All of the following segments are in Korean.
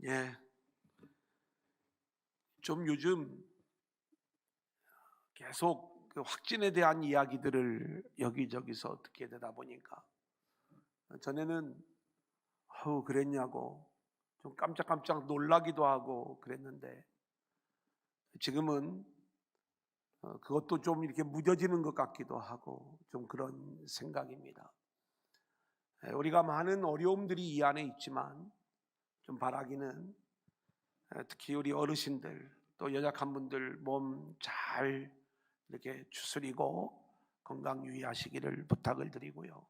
예, 좀 요즘 계속 그 확진에 대한 이야기들을 여기저기서 듣게 되다 보니까 전에는 그랬냐고 좀 깜짝깜짝 놀라기도 하고 그랬는데 지금은 그것도 좀 이렇게 무뎌지는 것 같기도 하고 좀 그런 생각입니다. 우리가 많은 어려움들이 이 안에 있지만 좀 바라기는 특히 우리 어르신들 또 연약한 분들 몸 잘 이렇게 추스리고 건강 유의하시기를 부탁을 드리고요.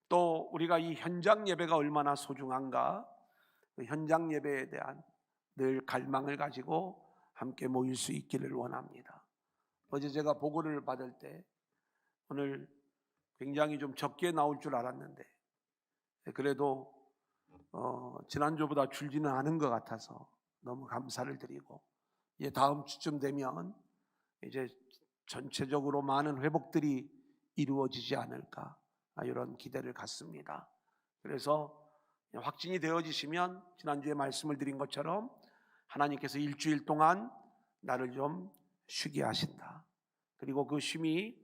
또 우리가 이 현장 예배가 얼마나 소중한가, 그 현장 예배에 대한 늘 갈망을 가지고 함께 모일 수 있기를 원합니다. 어제 제가 보고를 받을 때 오늘 굉장히 좀 적게 나올 줄 알았는데 그래도 지난주보다 줄지는 않은 것 같아서 너무 감사를 드리고 이제 다음 주쯤 되면 이제 전체적으로 많은 회복들이 이루어지지 않을까 이런 기대를 갖습니다. 그래서 확진이 되어지시면 지난주에 말씀을 드린 것처럼 하나님께서 일주일 동안 나를 좀 쉬게 하신다. 그리고 그 쉼이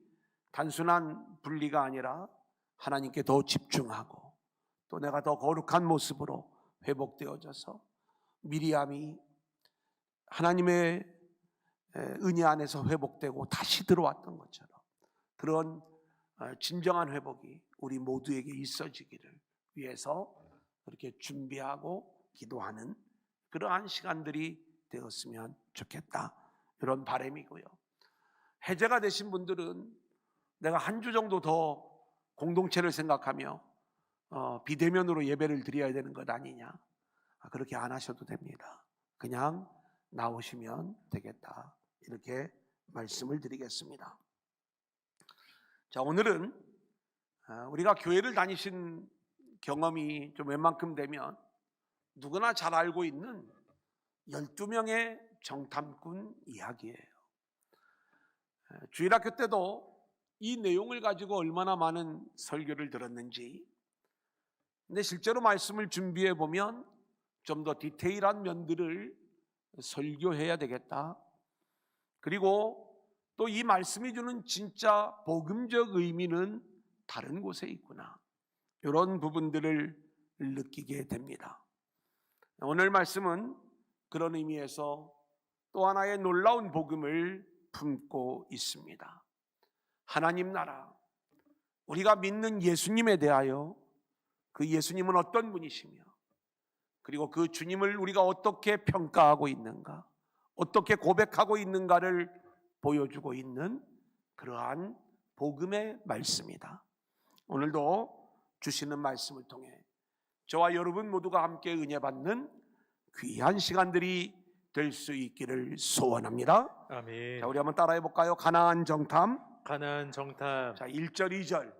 단순한 분리가 아니라 하나님께 더 집중하고 또 내가 더 거룩한 모습으로 회복되어져서 미리암이 하나님의 은혜 안에서 회복되고 다시 들어왔던 것처럼 그런 진정한 회복이 우리 모두에게 있어지기를 위해서 그렇게 준비하고 기도하는 그러한 시간들이 되었으면 좋겠다, 이런 바람이고요. 해제가 되신 분들은 내가 한 주 정도 더 공동체를 생각하며 비대면으로 예배를 드려야 되는 것 아니냐, 그렇게 안 하셔도 됩니다. 그냥 나오시면 되겠다, 이렇게 말씀을 드리겠습니다. 자, 오늘은 우리가 교회를 다니신 경험이 좀 웬만큼 되면 누구나 잘 알고 있는 12명의 정탐꾼 이야기예요. 주일학교 때도 이 내용을 가지고 얼마나 많은 설교를 들었는지, 근데 실제로 말씀을 준비해 보면 좀 더 디테일한 면들을 설교해야 되겠다. 그리고 또 이 말씀이 주는 진짜 복음적 의미는 다른 곳에 있구나, 이런 부분들을 느끼게 됩니다. 오늘 말씀은 그런 의미에서 또 하나의 놀라운 복음을 품고 있습니다. 하나님 나라, 우리가 믿는 예수님에 대하여 그 예수님은 어떤 분이시며 그리고 그 주님을 우리가 어떻게 평가하고 있는가, 어떻게 고백하고 있는가를 보여주고 있는 그러한 복음의 말씀이다. 오늘도 주시는 말씀을 통해 저와 여러분 모두가 함께 은혜 받는 귀한 시간들이 될 수 있기를 소원합니다. 아멘. 자, 우리 한번 따라해 볼까요? 가나안 정탐. 가나안 정탐. 자, 1절 2절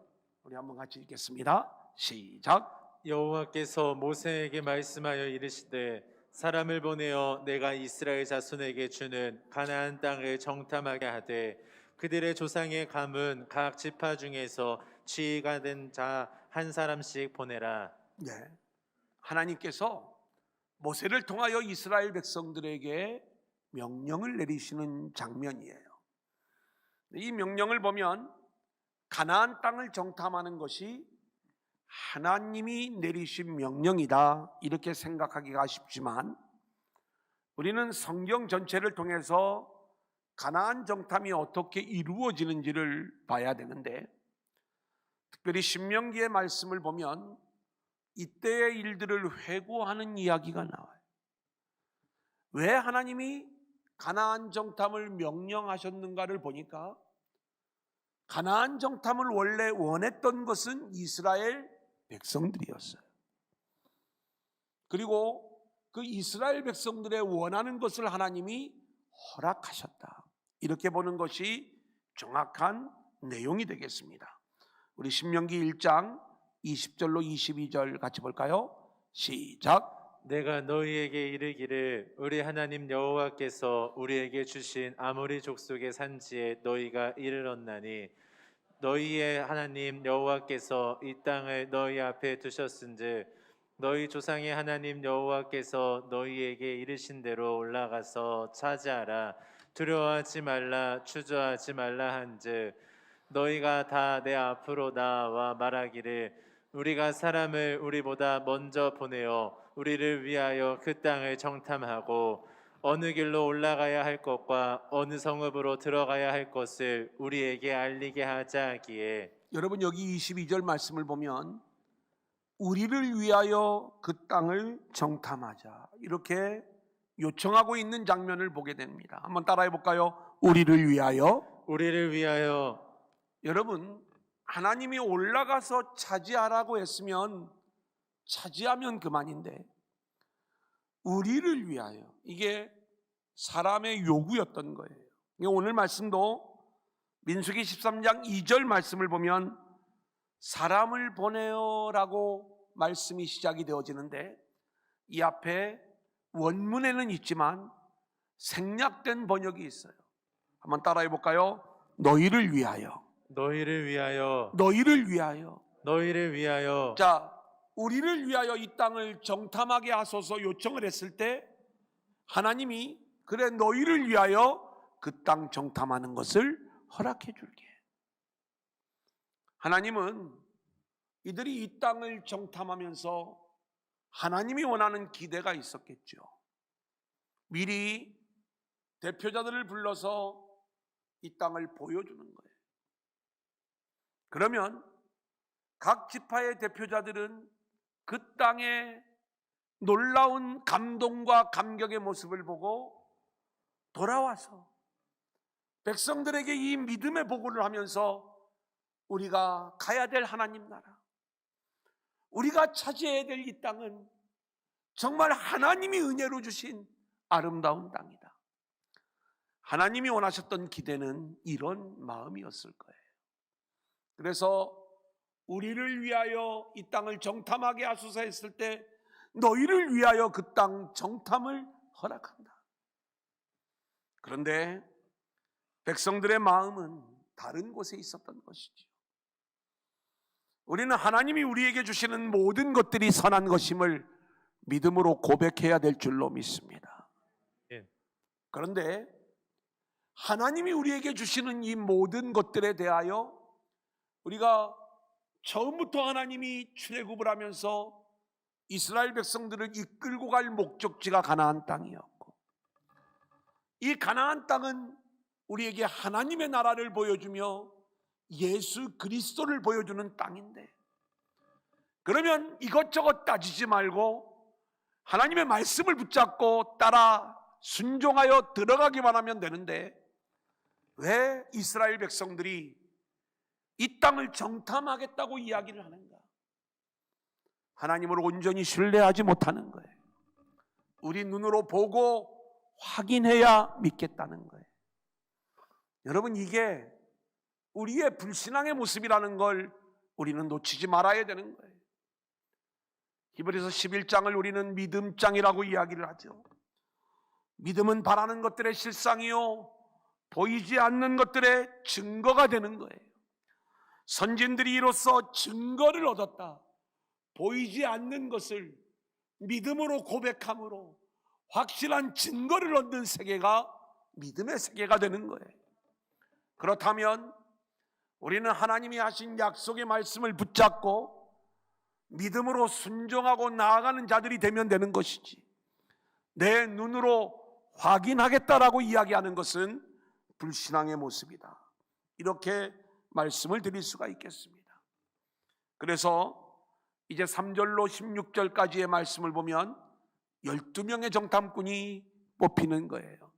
우리 한번 같이 읽겠습니다. 시작. 여호와께서 모세에게 말씀하여 이르시되 사람을 보내어 내가 이스라엘 자손에게 주는 가나안 땅을 정탐하게 하되 그들의 조상의 가문 각 지파 중에서 지위가 된 자 한 사람씩 보내라. 네, 하나님께서 모세를 통하여 이스라엘 백성들에게 명령을 내리시는 장면이에요. 이 명령을 보면 가나안 땅을 정탐하는 것이 하나님이 내리신 명령이다, 이렇게 생각하기가 쉽지만 우리는 성경 전체를 통해서 가나안 정탐이 어떻게 이루어지는지를 봐야 되는데, 특별히 신명기의 말씀을 보면 이때의 일들을 회고하는 이야기가 나와요. 왜 하나님이 가나안 정탐을 명령하셨는가를 보니까 가나안 정탐을 원래 원했던 것은 이스라엘 백성들이었어요. 그리고 그 이스라엘 백성들의 원하는 것을 하나님이 허락하셨다, 이렇게 보는 것이 정확한 내용이 되겠습니다. 우리 신명기 1장 20절로 22절 같이 볼까요? 시작. 내가 너희에게 이르기를 우리 하나님 여호와께서 우리에게 주신 아모리 족속의 산지에 너희가 이르렀나니 너희의 하나님 여호와께서 이 땅을 너희 앞에 두셨은즉 너희 조상의 하나님 여호와께서 너희에게 이르신 대로 올라가서 차지하라. 두려워하지 말라, 주저하지 말라 한즉 너희가 다 내 앞으로 나와 말하기를 우리가 사람을 우리보다 먼저 보내어 우리를 위하여 그 땅을 정탐하고 어느 길로 올라가야 할 것과 어느 성읍으로 들어가야 할 것을 우리에게 알리게 하자 하기에. 여러분 여기 22절 말씀을 보면 우리를 위하여 그 땅을 정탐하자 이렇게 요청하고 있는 장면을 보게 됩니다. 한번 따라해 볼까요? 우리를 위하여. 우리를 위하여. 여러분 하나님이 올라가서 차지하라고 했으면 차지하면 그만인데 우리를 위하여, 이게 사람의 요구였던 거예요. 오늘 말씀도 민수기 13장 2절 말씀을 보면 사람을 보내어라고 말씀이 시작이 되어지는데 이 앞에 원문에는 있지만 생략된 번역이 있어요. 한번 따라해 볼까요? 너희를 위하여. 너희를 위하여. 너희를 위하여. 너희를 위하여. 자, 우리를 위하여 이 땅을 정탐하게 하소서 요청을 했을 때 하나님이 그래 너희를 위하여 그 땅 정탐하는 것을 허락해 줄게. 하나님은 이들이 이 땅을 정탐하면서 하나님이 원하는 기대가 있었겠죠. 미리 대표자들을 불러서 이 땅을 보여주는 거예요. 그러면 각 지파의 대표자들은 그 땅의 놀라운 감동과 감격의 모습을 보고 돌아와서 백성들에게 이 믿음의 보고를 하면서 우리가 가야 될 하나님 나라, 우리가 차지해야 될 이 땅은 정말 하나님이 은혜로 주신 아름다운 땅이다. 하나님이 원하셨던 기대는 이런 마음이었을 거예요. 그래서 우리를 위하여 이 땅을 정탐하게 하소서 했을 때 너희를 위하여 그 땅 정탐을 허락한다. 그런데 백성들의 마음은 다른 곳에 있었던 것이죠. 우리는 하나님이 우리에게 주시는 모든 것들이 선한 것임을 믿음으로 고백해야 될 줄로 믿습니다. 그런데 하나님이 우리에게 주시는 이 모든 것들에 대하여 우리가 처음부터 하나님이 출애굽을 하면서 이스라엘 백성들을 이끌고 갈 목적지가 가나안 땅이었고, 이 가나안 땅은 우리에게 하나님의 나라를 보여주며 예수 그리스도를 보여주는 땅인데, 그러면 이것저것 따지지 말고 하나님의 말씀을 붙잡고 따라 순종하여 들어가기만 하면 되는데 왜 이스라엘 백성들이 이 땅을 정탐하겠다고 이야기를 하는가? 하나님을 온전히 신뢰하지 못하는 거예요. 우리 눈으로 보고 확인해야 믿겠다는 거예요. 여러분, 이게 우리의 불신앙의 모습이라는 걸 우리는 놓치지 말아야 되는 거예요. 히브리서 11장을 우리는 믿음장이라고 이야기를 하죠. 믿음은 바라는 것들의 실상이요 보이지 않는 것들의 증거가 되는 거예요. 선진들이 이로써 증거를 얻었다. 보이지 않는 것을 믿음으로 고백함으로 확실한 증거를 얻는 세계가 믿음의 세계가 되는 거예요. 그렇다면 우리는 하나님이 하신 약속의 말씀을 붙잡고 믿음으로 순종하고 나아가는 자들이 되면 되는 것이지, 내 눈으로 확인하겠다라고 이야기하는 것은 불신앙의 모습이다. 이렇게 말씀을 드릴 수가 있겠습니다. 그래서 이제 3절로 16절까지의 말씀을 보면 12명의 정탐꾼이 뽑히는 거예요.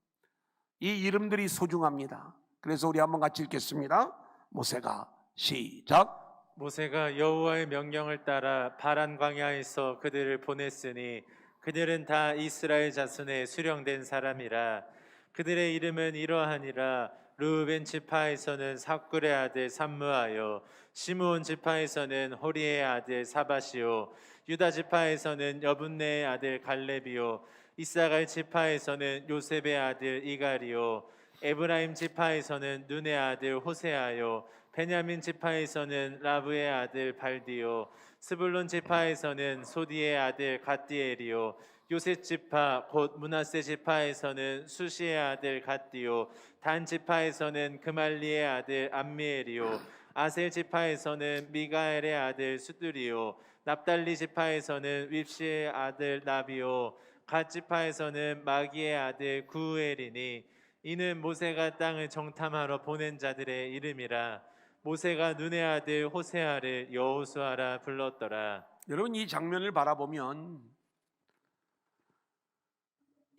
이 이름들이 소중합니다. 그래서 우리 한번 같이 읽겠습니다. 모세가 시작. 모세가 여호와의 명령을 따라 바란 광야에서 그들을 보냈으니 그들은 다 이스라엘 자손의 수령된 사람이라. 그들의 이름은 이러하니라. 르우벤 지파에서는 삭굴의 아들 삼무하여, 시므온 지파에서는 호리의 아들 사바시오, 유다 지파에서는 여분네의 아들 갈렙이요, 이사갈 지파에서는 요셉의 아들 이갈이요, 에브라임 지파에서는 눈의 아들 호세아요, 베냐민 지파에서는 라브의 아들 발디요, 스불론 지파에서는 소디의 아들 갓디엘이요 요셉 지파 곧 므낫세 지파에서는 수시의 아들 갓디요 단 지파에서는 그말리의 아들 암미엘이요 아셀 지파에서는 미가엘의 아들 수두리요 납달리 지파에서는 윕시의 아들 나비요 갓 지파에서는 마기의 아들 구엘이니 이는 모세가 땅을 정탐하러 보낸 자들의 이름이라. 모세가 눈의 아들 호세아를 여호수아라 불렀더라. 여러분, 이 장면을 바라보면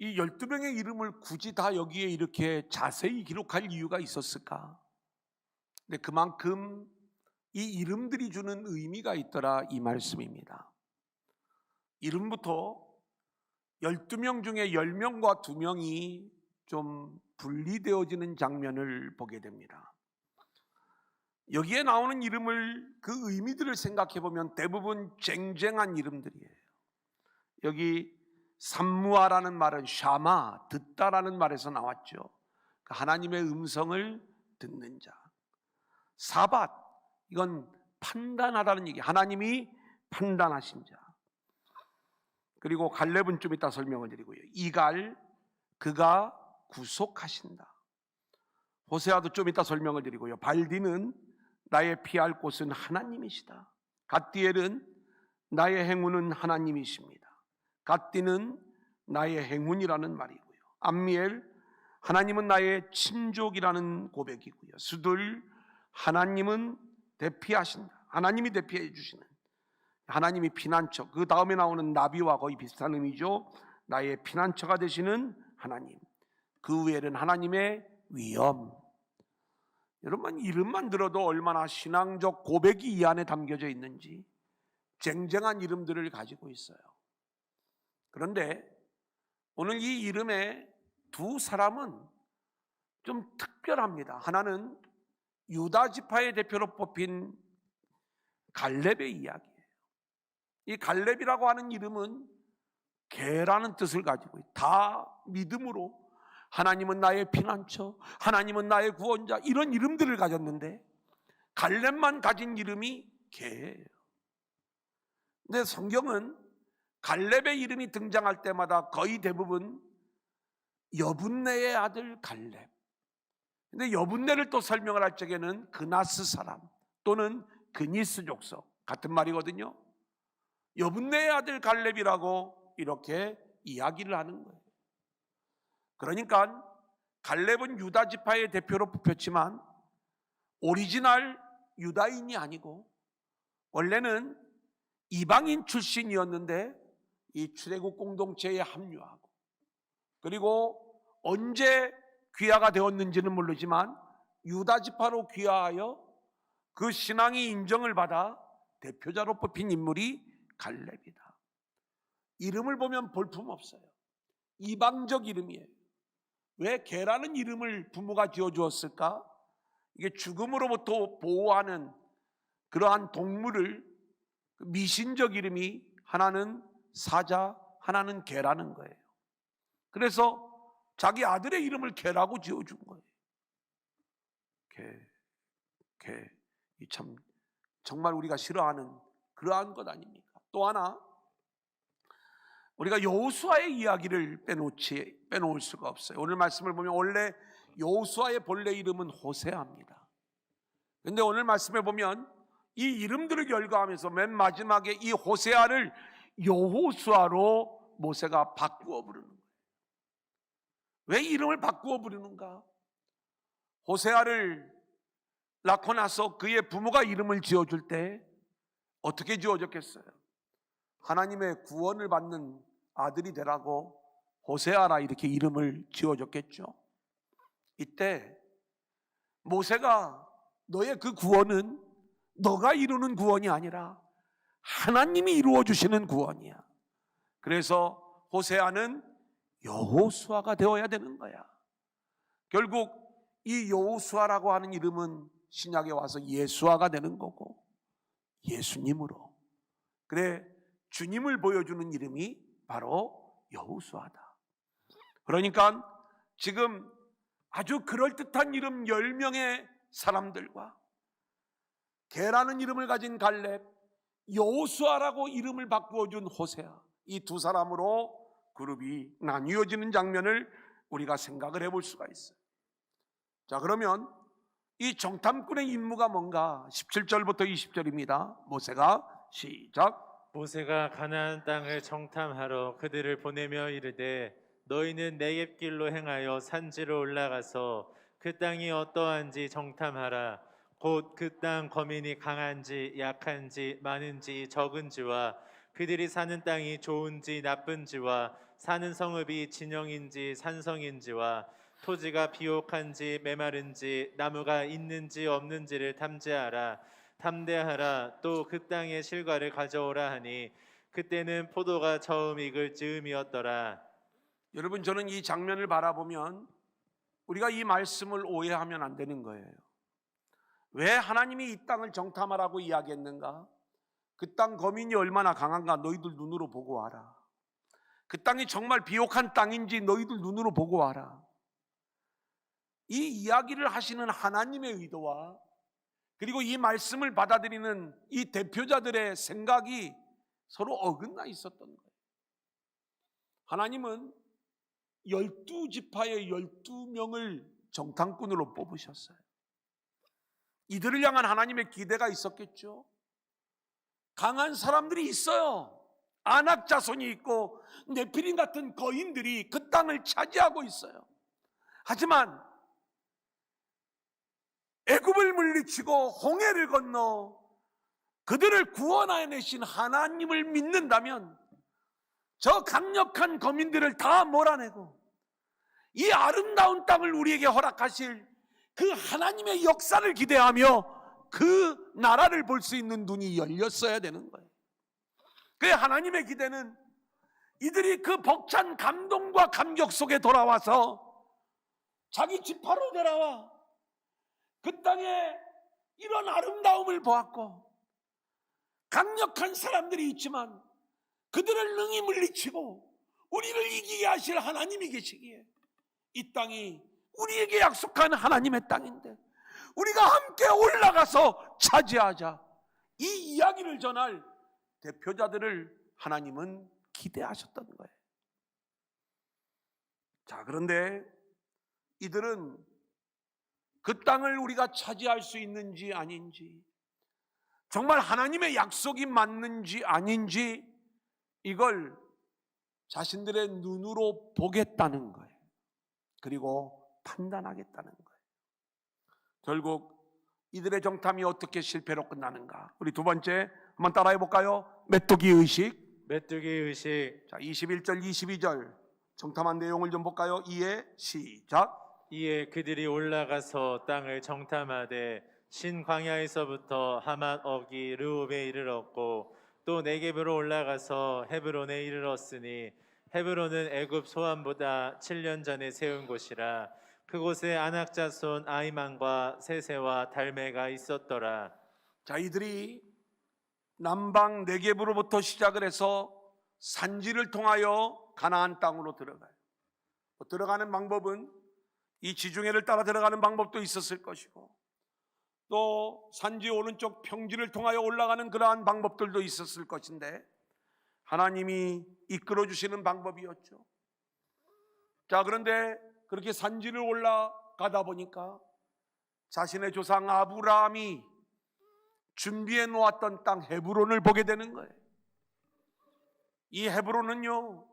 이 12명의 이름을 굳이 다 여기에 이렇게 자세히 기록할 이유가 있었을까? 근데 그만큼 이 이름들이 주는 의미가 있더라, 이 말씀입니다. 이름부터 12명 중에 10명과 2명이 좀 분리되어지는 장면을 보게 됩니다. 여기에 나오는 이름을, 그 의미들을 생각해 보면 대부분 쟁쟁한 이름들이에요. 여기 삼무아라는 말은 샤마, 듣다라는 말에서 나왔죠. 하나님의 음성을 듣는 자. 사밧, 이건 판단하라는 얘기, 하나님이 판단하신 자. 그리고 갈렙은 좀 이따 설명을 드리고요. 이갈, 그가 구속하신다. 호세아도 좀 이따 설명을 드리고요. 발디는 나의 피할 곳은 하나님이시다. 갓디엘은 나의 행운은 하나님이십니다. 갓디는 나의 행운이라는 말이고요. 암미엘, 하나님은 나의 친족이라는 고백이고요. 수들, 하나님은 대피하신다. 하나님이 대피해 주시는, 하나님이 피난처. 그 다음에 나오는 나비와 거의 비슷한 의미죠. 나의 피난처가 되시는 하나님. 그 외에는 하나님의 위엄. 여러분, 이름만 들어도 얼마나 신앙적 고백이 이 안에 담겨져 있는지 쟁쟁한 이름들을 가지고 있어요. 그런데 오늘 이 이름의 두 사람은 좀 특별합니다. 하나는 유다 지파의 대표로 뽑힌 갈렙의 이야기예요. 이 갈렙이라고 하는 이름은 개라는 뜻을 가지고 있다. 다 믿음으로 하나님은 나의 피난처, 하나님은 나의 구원자, 이런 이름들을 가졌는데 갈렙만 가진 이름이 개예요. 근데 성경은 갈렙의 이름이 등장할 때마다 거의 대부분 여분네의 아들 갈렙. 근데 여분네를 또 설명을 할 적에는 그나스 사람 또는 그니스 족속, 같은 말이거든요. 여분네의 아들 갈렙이라고 이렇게 이야기를 하는 거예요. 그러니까 갈렙은 유다 지파의 대표로 뽑혔지만 오리지널 유다인이 아니고 원래는 이방인 출신이었는데 이 출애굽 공동체에 합류하고, 그리고 언제 귀화가 되었는지는 모르지만 유다 지파로 귀화하여 그 신앙이 인정을 받아 대표자로 뽑힌 인물이 갈렙이다. 이름을 보면 볼품없어요. 이방적 이름이에요. 왜 개라는 이름을 부모가 지어주었을까? 이게 죽음으로부터 보호하는 그러한 동물을, 미신적 이름이 하나는 사자, 하나는 개라는 거예요. 그래서 자기 아들의 이름을 개라고 지어준 거예요. 개. 이 참 정말 우리가 싫어하는 그러한 것 아닙니까? 또 하나, 우리가 여호수아의 이야기를 빼놓을 수가 없어요. 오늘 말씀을 보면 원래 여호수아의 본래 이름은 호세아입니다. 그런데 오늘 말씀에 보면 이 이름들을 열거하면서 맨 마지막에 이 호세아를 여호수아로 모세가 바꾸어 부르는 거예요. 왜 이름을 바꾸어 부르는가? 호세아를 낳고 나서 그의 부모가 이름을 지어줄 때 어떻게 지어줬겠어요? 하나님의 구원을 받는 아들이 되라고 호세아라 이렇게 이름을 지어줬겠죠. 이때 모세가 너의 그 구원은 너가 이루는 구원이 아니라 하나님이 이루어 주시는 구원이야. 그래서 호세아는 여호수아가 되어야 되는 거야. 결국 이 여호수아라고 하는 이름은 신약에 와서 예수아가 되는 거고, 예수님으로, 그래 주님을 보여주는 이름이 바로 여호수아다. 그러니까 지금 아주 그럴듯한 이름 10명의 사람들과 개라는 이름을 가진 갈렙, 여호수아라고 이름을 바꾸어준 호세아, 이 두 사람으로 그룹이 나뉘어지는 장면을 우리가 생각을 해볼 수가 있어요. 자, 그러면 이 정탐꾼의 임무가 뭔가? 17절부터 20절입니다. 모세가 시작. 모세가 가나안 땅을 정탐하러 그들을 보내며 이르되 너희는 네겝길로 행하여 산지로 올라가서 그 땅이 어떠한지 정탐하라. 곧 그 땅 거민이 강한지 약한지 많은지 적은지와 그들이 사는 땅이 좋은지 나쁜지와 사는 성읍이 진영인지 산성인지와 토지가 비옥한지 메마른지 나무가 있는지 없는지를 탐지하라. 탐대하라. 또 그 땅의 실과를 가져오라 하니 그때는 포도가 처음 익을 즈음이었더라. 여러분, 저는 이 장면을 바라보면 우리가 이 말씀을 오해하면 안 되는 거예요. 왜 하나님이 이 땅을 정탐하라고 이야기했는가? 그 땅 거민이 얼마나 강한가 너희들 눈으로 보고 와라. 그 땅이 정말 비옥한 땅인지 너희들 눈으로 보고 와라. 이 이야기를 하시는 하나님의 의도와 그리고 이 말씀을 받아들이는 이 대표자들의 생각이 서로 어긋나 있었던 거예요. 하나님은 12지파의 12명을 정탐꾼으로 뽑으셨어요. 이들을 향한 하나님의 기대가 있었겠죠. 강한 사람들이 있어요. 아낙 자손이 있고 네피림 같은 거인들이 그 땅을 차지하고 있어요. 하지만 애굽을 물리치고 홍해를 건너 그들을 구원해내신 하나님을 믿는다면 저 강력한 거민들을 다 몰아내고 이 아름다운 땅을 우리에게 허락하실 그 하나님의 역사를 기대하며 그 나라를 볼 수 있는 눈이 열렸어야 되는 거예요. 그 하나님의 기대는 이들이 그 벅찬 감동과 감격 속에 돌아와서 자기 지파로 돌아와 그 땅에 이런 아름다움을 보았고 강력한 사람들이 있지만 그들을 능히 물리치고 우리를 이기게 하실 하나님이 계시기에 이 땅이 우리에게 약속한 하나님의 땅인데 우리가 함께 올라가서 차지하자, 이 이야기를 전할 대표자들을 하나님은 기대하셨던 거예요. 자, 그런데 이들은 그 땅을 우리가 차지할 수 있는지 아닌지, 정말 하나님의 약속이 맞는지 아닌지 이걸 자신들의 눈으로 보겠다는 거예요. 그리고 판단하겠다는 거예요. 결국 이들의 정탐이 어떻게 실패로 끝나는가? 우리 두 번째 한번 따라해 볼까요? 메뚜기 의식. 메뚜기 의식. 자, 21절 22절 정탐한 내용을 좀 볼까요? 이에 시작. 이에 그들이 올라가서 땅을 정탐하되 신 광야에서부터 하맛 어기 르홉에 이르렀고 또 네겝으로 올라가서 헤브론에 이르렀으니 헤브론은 애굽 소안보다 7년 전에 세운 곳이라. 그곳에 아낙 자손 아이만과 세세와 달메가 있었더라. 자, 이들이 남방 네겝으로부터 시작을 해서 산지를 통하여 가나안 땅으로 들어가요. 들어가는 방법은 이 지중해를 따라 들어가는 방법도 있었을 것이고 또 산지 오른쪽 평지를 통하여 올라가는 그러한 방법들도 있었을 것인데 하나님이 이끌어 주시는 방법이었죠. 자, 그런데 그렇게 산지를 올라가다 보니까 자신의 조상 아브라함이 준비해 놓았던 땅 헤브론을 보게 되는 거예요. 이 헤브론은요,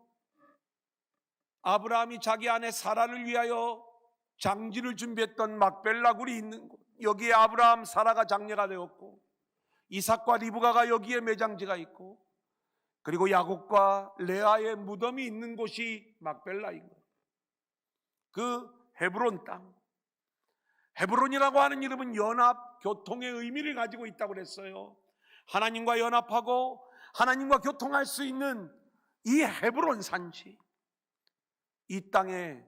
아브라함이 자기 아내 사라를 위하여 장지를 준비했던 막벨라 굴이 있는 곳, 여기에 아브라함 사라가 장녀가 되었고 이삭과 리브가가 여기에 매장지가 있고 그리고 야곱과 레아의 무덤이 있는 곳이 막벨라인 거예요. 그 헤브론 땅, 헤브론이라고 하는 이름은 연합, 교통의 의미를 가지고 있다고 그랬어요. 하나님과 연합하고 하나님과 교통할 수 있는 이 헤브론 산지, 이 땅에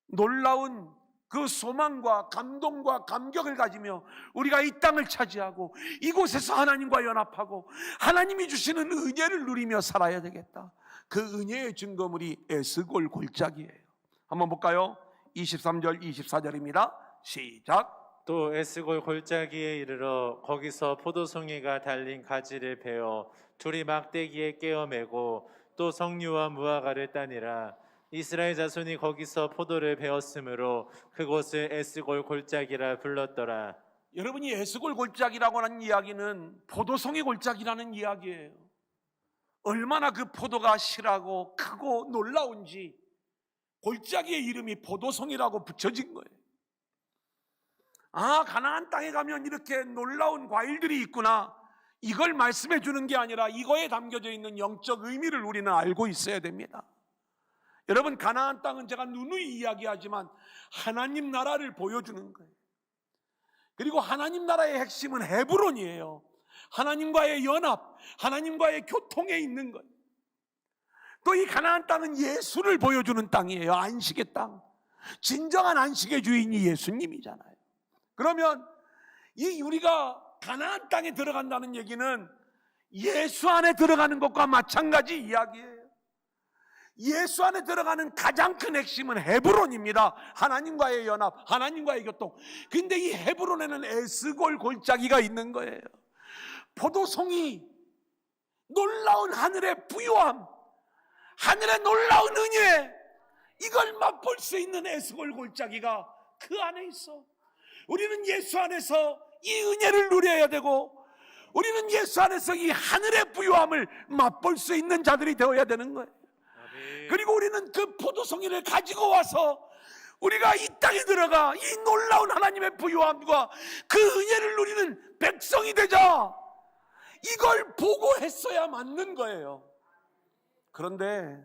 놀라운 그 소망과 감동과 감격을 가지며 우리가 이 땅을 차지하고 이곳에서 하나님과 연합하고 하나님이 주시는 은혜를 누리며 살아야 되겠다. 그 은혜의 증거물이 에스골 골짜기예요. 한번 볼까요? 23절 24절입니다. 시작. 또 에스골 골짜기에 이르러 거기서 포도송이가 달린 가지를 베어 둘이 막대기에 깨어매고 또 석류와 무화과를 따니라. 이스라엘 자손이 거기서 포도를 베었으므로 그곳을 에스골 골짜기라 불렀더라. 여러분이 에스골 골짜기라고 하는 이야기는 포도송이 골짜기라는 이야기예요. 얼마나 그 포도가 실하고 크고 놀라운지 골짜기의 이름이 포도송이라고 붙여진 거예요. 아, 가나안 땅에 가면 이렇게 놀라운 과일들이 있구나, 이걸 말씀해 주는 게 아니라 이거에 담겨져 있는 영적 의미를 우리는 알고 있어야 됩니다. 여러분, 가나안 땅은 제가 누누이 이야기하지만 하나님 나라를 보여주는 거예요. 그리고 하나님 나라의 핵심은 헤브론이에요. 하나님과의 연합, 하나님과의 교통에 있는 거예요. 또 이 가나안 땅은 예수를 보여주는 땅이에요. 안식의 땅. 진정한 안식의 주인이 예수님이잖아요. 그러면 이 우리가 가나안 땅에 들어간다는 얘기는 예수 안에 들어가는 것과 마찬가지 이야기예요. 예수 안에 들어가는 가장 큰 핵심은 헤브론입니다. 하나님과의 연합, 하나님과의 교통. 근데 이 헤브론에는 에스골 골짜기가 있는 거예요. 포도송이, 놀라운 하늘의 부유함, 하늘의 놀라운 은혜, 이걸 맛볼 수 있는 에스골 골짜기가 그 안에 있어. 우리는 예수 안에서 이 은혜를 누려야 되고, 우리는 예수 안에서 이 하늘의 부유함을 맛볼 수 있는 자들이 되어야 되는 거예요. 그리고 우리는 그 포도송이를 가지고 와서 우리가 이 땅에 들어가 이 놀라운 하나님의 부유함과 그 은혜를 누리는 백성이 되자, 이걸 보고 했어야 맞는 거예요. 그런데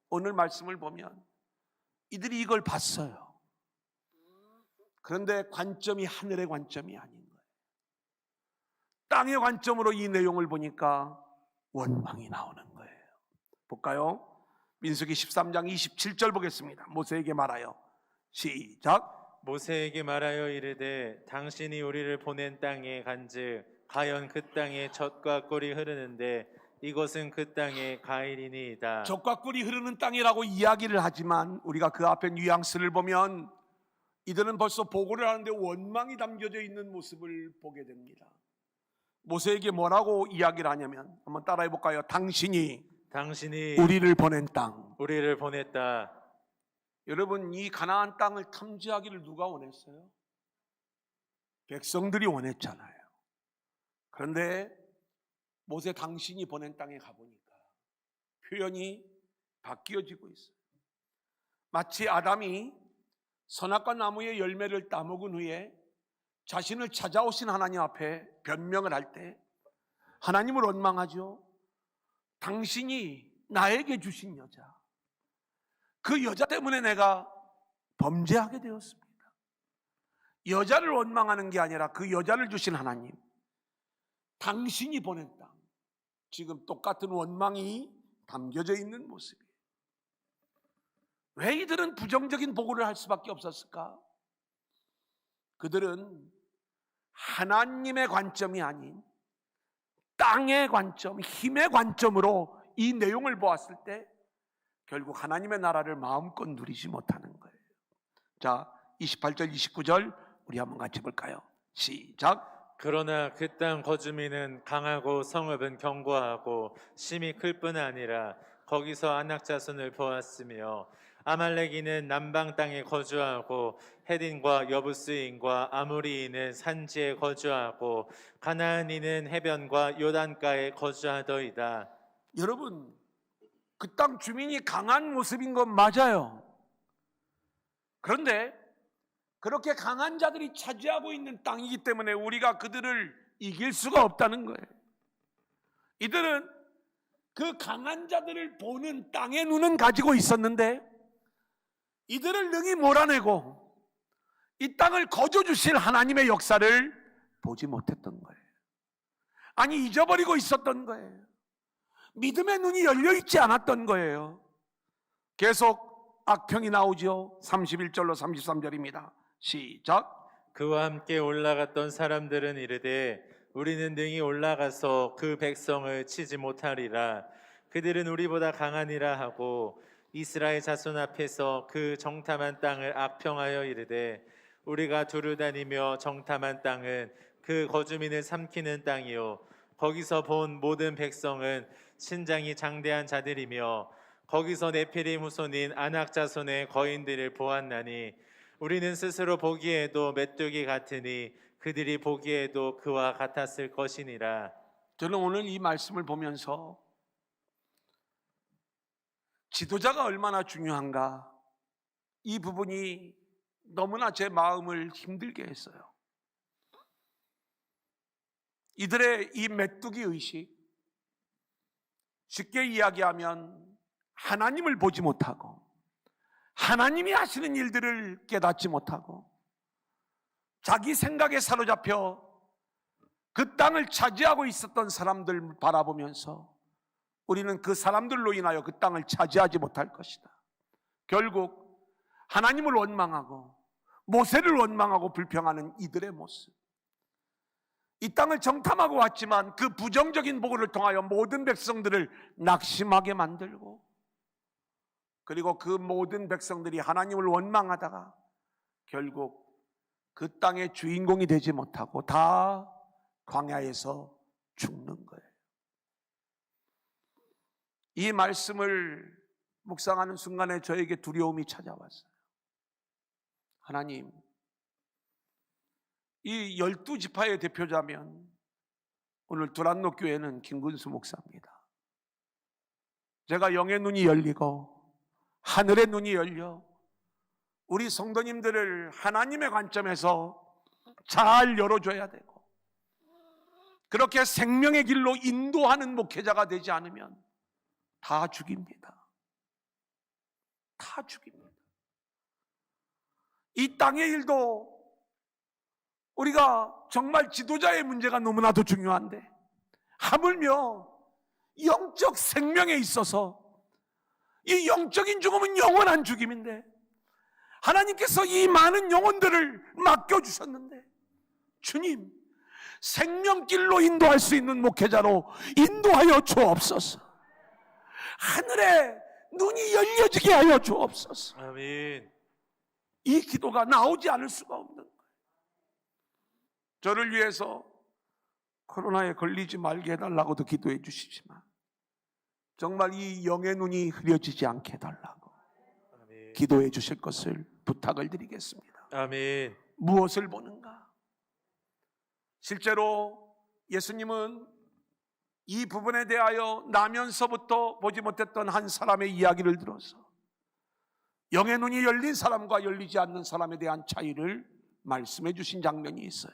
오늘 말씀을 보면 이들이 이걸 봤어요. 그런데 관점이 하늘의 관점이 아닌 거예요. 땅의 관점으로 이 내용을 보니까 원망이 나오는 거예요. 볼까요? 민수기 13장 27절 보겠습니다. 모세에게 말하여, 시작. 모세에게 말하여 이르되 당신이 우리를 보낸 땅에 간즉 과연 그 땅에 젖과 꿀이 흐르는데 이것은 그 땅의 가일이니이다. 젖과 꿀이 흐르는 땅이라고 이야기를 하지만 우리가 그 앞에 뉘앙스를 보면 이들은 벌써 보고를 하는데 원망이 담겨져 있는 모습을 보게 됩니다. 모세에게 뭐라고 이야기를 하냐면, 한번 따라해 볼까요? 당신이 우리를 보낸 땅. 우리를 보냈다. 여러분, 이 가나안 땅을 탐지하기를 누가 원했어요? 백성들이 원했잖아요. 그런데 모세 당신이 보낸 땅에 가보니까 표현이 바뀌어지고 있어요. 마치 아담이 선악과 나무의 열매를 따먹은 후에 자신을 찾아오신 하나님 앞에 변명을 할 때 하나님을 원망하죠. 당신이 나에게 주신 여자, 그 여자 때문에 내가 범죄하게 되었습니다. 여자를 원망하는 게 아니라 그 여자를 주신 하나님, 당신이 보낸 땅, 지금 똑같은 원망이 담겨져 있는 모습이에요. 왜 이들은 부정적인 보고를 할 수밖에 없었을까? 그들은 하나님의 관점이 아닌 땅의 관점, 힘의 관점으로 이 내용을 보았을 때 결국 하나님의 나라를 마음껏 누리지 못하는 거예요. 자, 28절 29절 우리 한번 같이 볼까요? 시작. 그러나 그 땅 거주민은 강하고 성읍은 견고하고 심히 클 뿐 아니라 거기서 아낙 자손을 보았으며 아말렉인은 남방 땅에 거주하고 헤딘과 여부스인과 아모리인은 산지에 거주하고 가나안인은 해변과 요단가에 거주하더이다. 여러분, 그 땅 주민이 강한 모습인 건 맞아요. 그런데 그렇게 강한 자들이 차지하고 있는 땅이기 때문에 우리가 그들을 이길 수가 없다는 거예요. 이들은 그 강한 자들을 보는 땅의 눈은 가지고 있었는데 이들을 능히 몰아내고 이 땅을 거저 주실 하나님의 역사를 보지 못했던 거예요. 아니, 잊어버리고 있었던 거예요. 믿음의 눈이 열려있지 않았던 거예요. 계속 악평이 나오죠. 31절로 33절입니다. 시작. 그와 함께 올라갔던 사람들은 이르되 우리는 능히 올라가서 그 백성을 치지 못하리라. 그들은 우리보다 강하니라 하고 이스라엘 자손 앞에서 그 정탐한 땅을 악평하여 이르되 우리가 두루 다니며 정탐한 땅은 그 거주민을 삼키는 땅이요 거기서 본 모든 백성은 신장이 장대한 자들이며 거기서 네피림 후손인 아낙 자손의 거인들을 보았나니 우리는 스스로 보기에도 메뚜기 같으니 그들이 보기에도 그와 같았을 것이니라. 저는 오늘 이 말씀을 보면서 지도자가 얼마나 중요한가, 이 부분이 너무나 제 마음을 힘들게 했어요. 이들의 이 메뚜기 의식, 쉽게 이야기하면 하나님을 보지 못하고 하나님이 하시는 일들을 깨닫지 못하고 자기 생각에 사로잡혀 그 땅을 차지하고 있었던 사람들 바라보면서 우리는 그 사람들로 인하여 그 땅을 차지하지 못할 것이다. 결국 하나님을 원망하고 모세를 원망하고 불평하는 이들의 모습, 이 땅을 정탐하고 왔지만 그 부정적인 보고를 통하여 모든 백성들을 낙심하게 만들고, 그리고 그 모든 백성들이 하나님을 원망하다가 결국 그 땅의 주인공이 되지 못하고 다 광야에서 죽는 거예요. 이 말씀을 묵상하는 순간에 저에게 두려움이 찾아왔어요. 하나님, 이 12지파의 대표자면 오늘 두란노 교회는 김근수 목사입니다. 제가 영의 눈이 열리고 하늘의 눈이 열려 우리 성도님들을 하나님의 관점에서 잘 열어줘야 되고, 그렇게 생명의 길로 인도하는 목회자가 되지 않으면 다 죽입니다. 다 죽입니다. 이 땅의 일도 우리가 정말 지도자의 문제가 너무나도 중요한데, 하물며 영적 생명에 있어서 이 영적인 죽음은 영원한 죽임인데 하나님께서 이 많은 영혼들을 맡겨주셨는데, 주님, 생명길로 인도할 수 있는 목회자로 인도하여 주옵소서. 하늘에 눈이 열려지게 하여 주옵소서. 아멘. 이 기도가 나오지 않을 수가 없는 거예요. 저를 위해서 코로나에 걸리지 말게 해달라고도 기도해 주시지만 정말 이 영의 눈이 흐려지지 않게 해달라고 아멘. 기도해 주실 것을 부탁을 드리겠습니다. 아멘. 무엇을 보는가? 실제로 예수님은 이 부분에 대하여 나면서부터 보지 못했던 한 사람의 이야기를 들어서 영의 눈이 열린 사람과 열리지 않는 사람에 대한 차이를 말씀해 주신 장면이 있어요.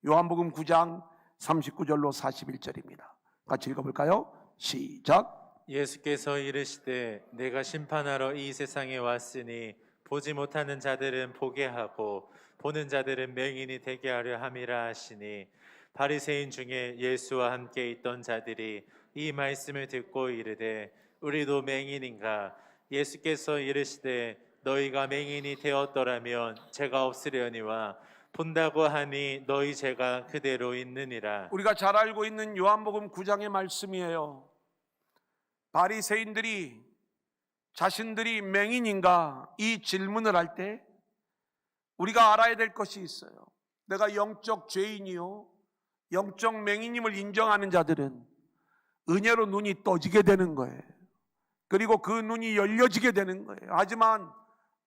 요한복음 9장 39절로 41절입니다. 같이 읽어볼까요? 시작. 예수께서 이르시되 내가 심판하러 이 세상에 왔으니 보지 못하는 자들은 보게 하고 보는 자들은 맹인이 되게 하려 함이라 하시니, 바리새인 중에 예수와 함께 있던 자들이 이 말씀을 듣고 이르되 우리도 맹인인가? 예수께서 이르시되 너희가 맹인이 되었더라면 죄가 없으려니와 본다고 하니 너희 죄가 그대로 있느니라. 우리가 잘 알고 있는 요한복음 9장의 말씀이에요. 바리새인들이 자신들이 맹인인가 이 질문을 할 때 우리가 알아야 될 것이 있어요. 내가 영적 죄인이요 영적 맹인임을 인정하는 자들은 은혜로 눈이 떠지게 되는 거예요. 그리고 그 눈이 열려지게 되는 거예요. 하지만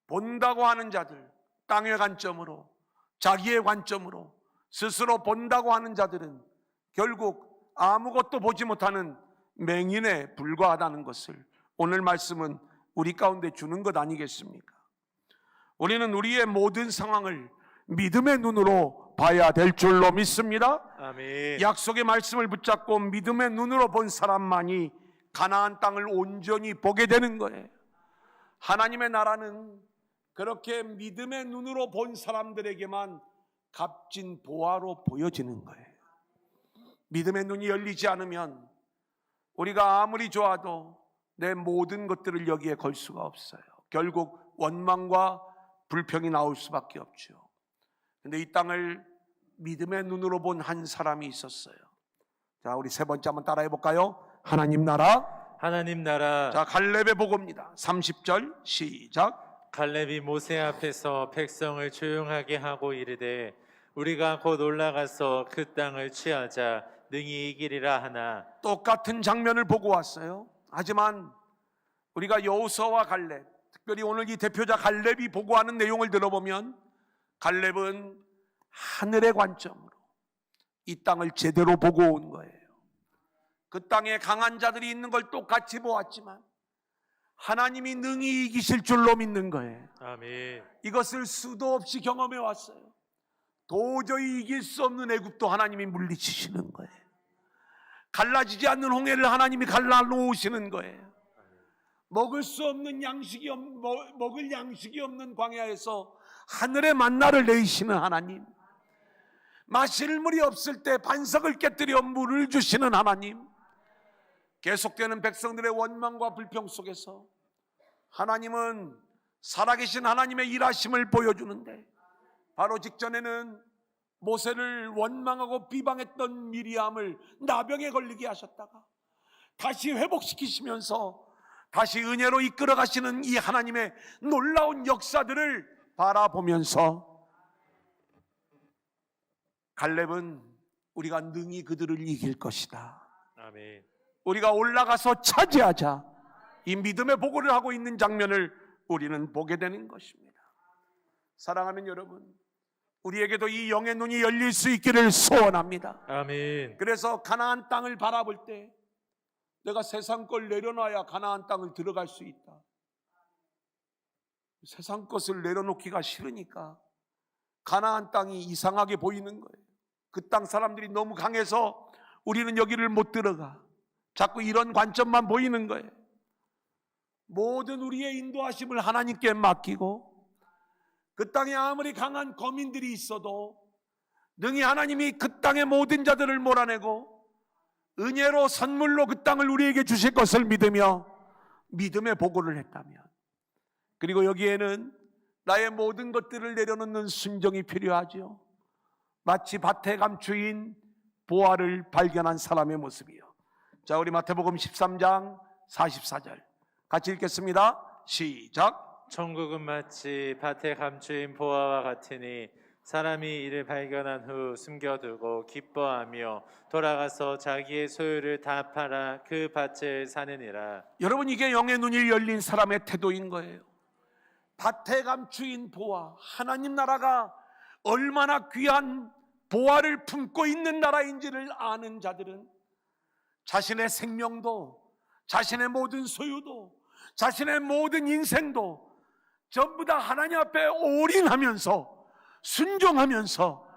본다고 하는 자들, 땅의 관점으로, 자기의 관점으로 스스로 본다고 하는 자들은 결국 아무것도 보지 못하는 맹인에 불과하다는 것을 오늘 말씀은 우리 가운데 주는 것 아니겠습니까? 우리는 우리의 모든 상황을 믿음의 눈으로 봐야 될 줄로 믿습니다. 아멘. 약속의 말씀을 붙잡고 믿음의 눈으로 본 사람만이 가나안 땅을 온전히 보게 되는 거예요. 하나님의 나라는 그렇게 믿음의 눈으로 본 사람들에게만 값진 보화로 보여지는 거예요. 믿음의 눈이 열리지 않으면 우리가 아무리 좋아도 내 모든 것들을 여기에 걸 수가 없어요. 결국 원망과 불평이 나올 수밖에 없죠. 근데 이 땅을 믿음의 눈으로 본 한 사람이 있었어요. 자, 우리 세 번째 한번 따라해 볼까요? 하나님 나라. 하나님 나라. 자, 갈렙의 보고입니다. 30절 시작. 갈렙이 모세 앞에서 백성을 조용하게 하고 이르되 우리가 곧 올라가서 그 땅을 취하자 능히 이기리라 하나 똑같은 장면을 보고 왔어요. 하지만 우리가 여호수아와 갈렙, 특별히 오늘 이 대표자 갈렙이 보고하는 내용을 들어보면 갈렙은 하늘의 관점으로 이 땅을 제대로 보고 온 거예요. 그 땅에 강한 자들이 있는 걸 똑같이 보았지만 하나님이 능히 이기실 줄로 믿는 거예요. 아멘. 이것을 수도 없이 경험해 왔어요. 도저히 이길 수 없는 애굽도 하나님이 물리치시는 거예요. 갈라지지 않는 홍해를 하나님이 갈라놓으시는 거예요. 먹을 수 없는 먹을 양식이 없는 광야에서 하늘의 만나를 내리시는 하나님, 마실 물이 없을 때 반석을 깨뜨려 물을 주시는 하나님, 계속되는 백성들의 원망과 불평 속에서 하나님은 살아계신 하나님의 일하심을 보여주는데, 바로 직전에는 모세를 원망하고 비방했던 미리암을 나병에 걸리게 하셨다가 다시 회복시키시면서 다시 은혜로 이끌어 가시는 이 하나님의 놀라운 역사들을 바라보면서 갈렙은 우리가 능히 그들을 이길 것이다, 아멘. 우리가 올라가서 차지하자, 이 믿음의 보고를 하고 있는 장면을 우리는 보게 되는 것입니다. 사랑하는 여러분, 우리에게도 이 영의 눈이 열릴 수 있기를 소원합니다. 아멘. 그래서 가나안 땅을 바라볼 때 내가 세상 걸 내려놔야 가나안 땅을 들어갈 수 있다. 세상 것을 내려놓기가 싫으니까 가나안 땅이 이상하게 보이는 거예요. 그 땅 사람들이 너무 강해서 우리는 여기를 못 들어가. 자꾸 이런 관점만 보이는 거예요. 모든 우리의 인도하심을 하나님께 맡기고 그 땅에 아무리 강한 거민들이 있어도 능히 하나님이 그 땅의 모든 자들을 몰아내고 은혜로 선물로 그 땅을 우리에게 주실 것을 믿으며 믿음의 보고를 했다면, 그리고 여기에는 나의 모든 것들을 내려놓는 순종이 필요하죠. 마치 밭에 감추인 보화를 발견한 사람의 모습이요. 자, 우리 마태복음 13장 44절 같이 읽겠습니다. 시작. 천국은 마치 밭에 감추인 보화와 같으니 사람이 이를 발견한 후 숨겨두고 기뻐하며 돌아가서 자기의 소유를 다 팔아 그 밭을 사느니라. 여러분, 이게 영의 눈이 열린 사람의 태도인 거예요. 밭에 감추인 보화, 하나님 나라가 얼마나 귀한 보화를 품고 있는 나라인지를 아는 자들은 자신의 생명도, 자신의 모든 소유도, 자신의 모든 인생도 전부 다 하나님 앞에 올인하면서 순종하면서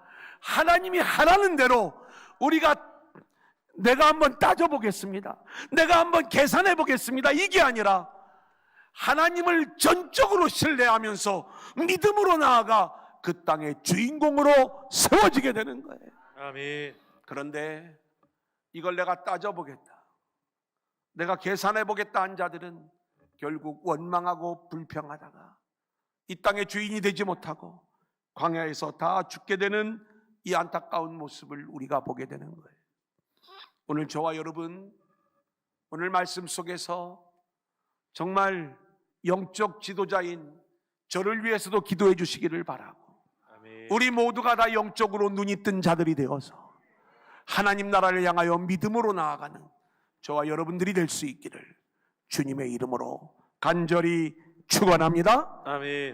하나님이 하라는 대로 내가 한번 따져보겠습니다, 내가 한번 계산해 보겠습니다, 이게 아니라 하나님을 전적으로 신뢰하면서 믿음으로 나아가 그 땅의 주인공으로 세워지게 되는 거예요. 아멘. 그런데 이걸 내가 따져보겠다, 내가 계산해 보겠다 한 자들은 결국 원망하고 불평하다가 이 땅의 주인이 되지 못하고 광야에서 다 죽게 되는 이 안타까운 모습을 우리가 보게 되는 거예요. 오늘 저와 여러분, 오늘 말씀 속에서 정말 영적 지도자인 저를 위해서도 기도해 주시기를 바라고, 아멘. 우리 모두가 다 영적으로 눈이 뜬 자들이 되어서 하나님 나라를 향하여 믿음으로 나아가는 저와 여러분들이 될 수 있기를 주님의 이름으로 간절히 축원합니다. 아멘.